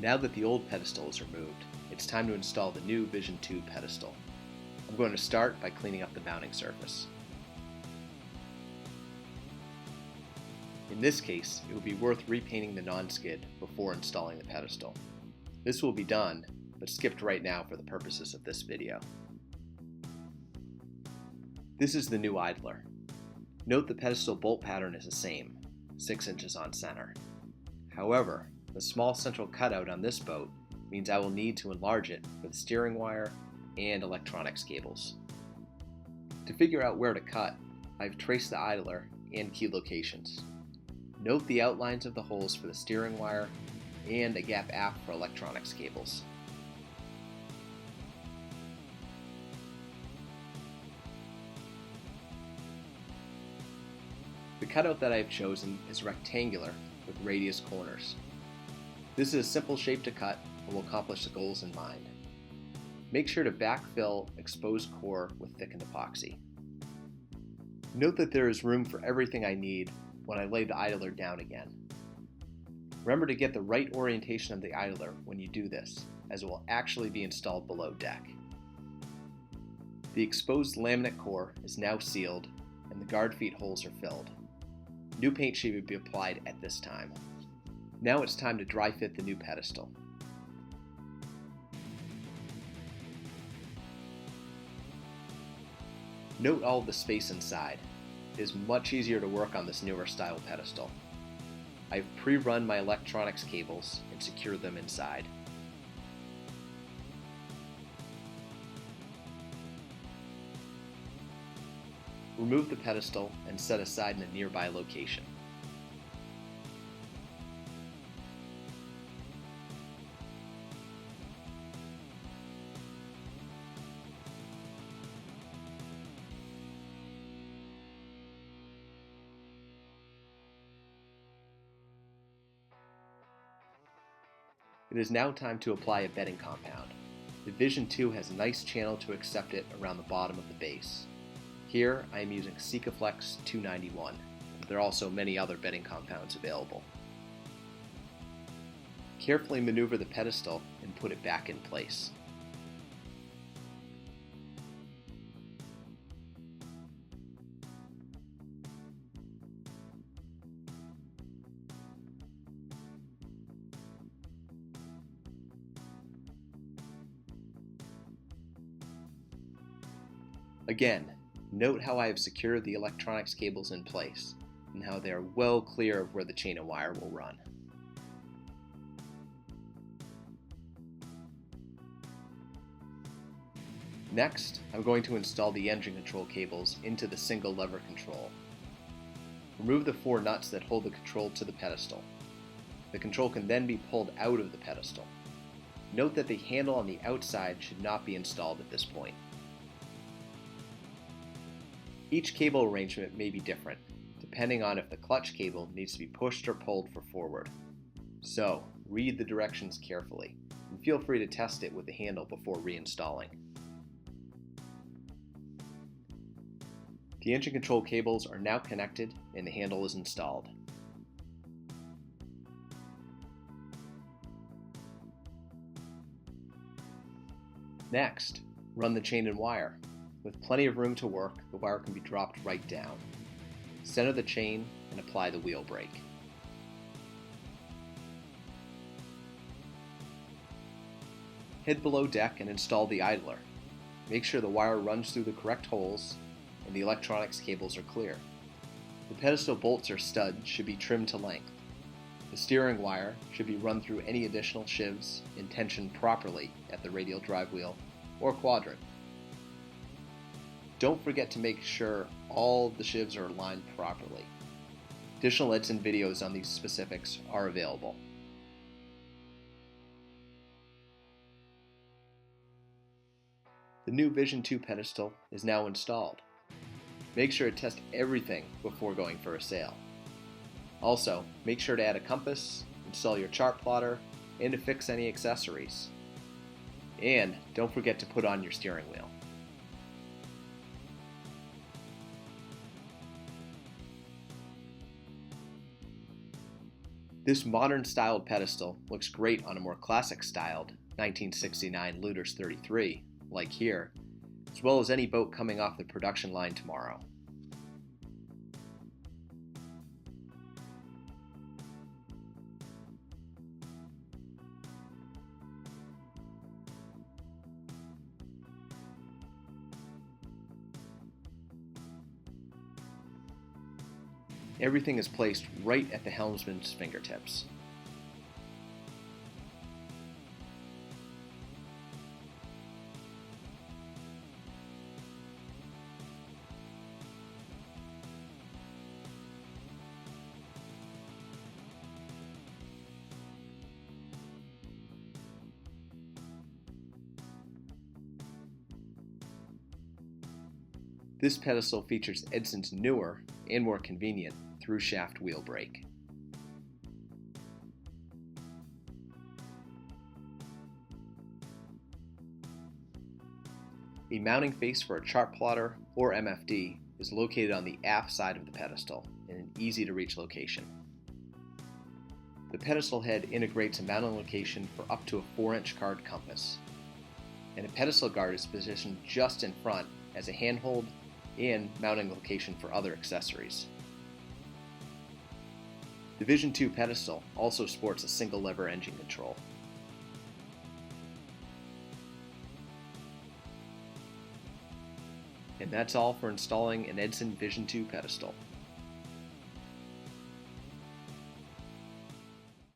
Now that the old pedestal is removed, it's time to install the new Vision II Pedestal. I'm going to start by cleaning up the mounting surface. In this case, it would be worth repainting the non-skid before installing the pedestal. This will be done, but skipped right now for the purposes of this video. This is the new idler. Note the pedestal bolt pattern is the same, 6 inches on center. However, the small central cutout on this boat means I will need to enlarge it with steering wire and electronics cables. To figure out where to cut, I've traced the idler and key locations. Note the outlines of the holes for the steering wire and a gap aft for electronics cables. The cutout that I have chosen is rectangular with radius corners. This is a simple shape to cut and will accomplish the goals in mind. Make sure to backfill exposed core with thickened epoxy. Note that there is room for everything I need when I lay the idler down again. Remember to get the right orientation of the idler when you do this, as it will actually be installed below deck. The exposed laminate core is now sealed and the guard feet holes are filled. New paint should be applied at this time. Now it's time to dry fit the new pedestal. Note all of the space inside. It is much easier to work on this newer style pedestal. I've pre-run my electronics cables and secured them inside. Remove the pedestal and set aside in a nearby location. It is now time to apply a bedding compound. The Vision II has a nice channel to accept it around the bottom of the base. Here I am using Sikaflex 291, but there are also many other bedding compounds available. Carefully maneuver the pedestal and put it back in place. Again, note how I have secured the electronics cables in place and how they are well clear of where the chain of wire will run. Next, I'm going to install the engine control cables into the single lever control. Remove the 4 nuts that hold the control to the pedestal. The control can then be pulled out of the pedestal. Note that the handle on the outside should not be installed at this point. Each cable arrangement may be different, depending on if the clutch cable needs to be pushed or pulled for forward. So, read the directions carefully, and feel free to test it with the handle before reinstalling. The engine control cables are now connected and the handle is installed. Next, run the chain and wire. With plenty of room to work, the wire can be dropped right down. Center the chain and apply the wheel brake. Head below deck and install the idler. Make sure the wire runs through the correct holes and the electronics cables are clear. The pedestal bolts or studs should be trimmed to length. The steering wire should be run through any additional shivs and tensioned properly at the radial drive wheel or quadrant. Don't forget to make sure all the shivs are aligned properly. Additional Edson videos on these specifics are available. The new Vision II Pedestal is now installed. Make sure to test everything before going for a sail. Also, make sure to add a compass, install your chart plotter, and to fix any accessories. And don't forget to put on your steering wheel. This modern styled pedestal looks great on a more classic styled 1969 Lueders 33, like here, as well as any boat coming off the production line tomorrow. Everything is placed right at the helmsman's fingertips. This pedestal features Edson's newer and more convenient through-shaft wheel brake. A mounting face for a chart plotter or MFD is located on the aft side of the pedestal in an easy-to-reach location. The pedestal head integrates a mounting location for up to a 4-inch card compass, and a pedestal guard is positioned just in front as a handhold and mounting location for other accessories. The Vision II Pedestal also sports a single lever engine control. And that's all for installing an Edson Vision II Pedestal.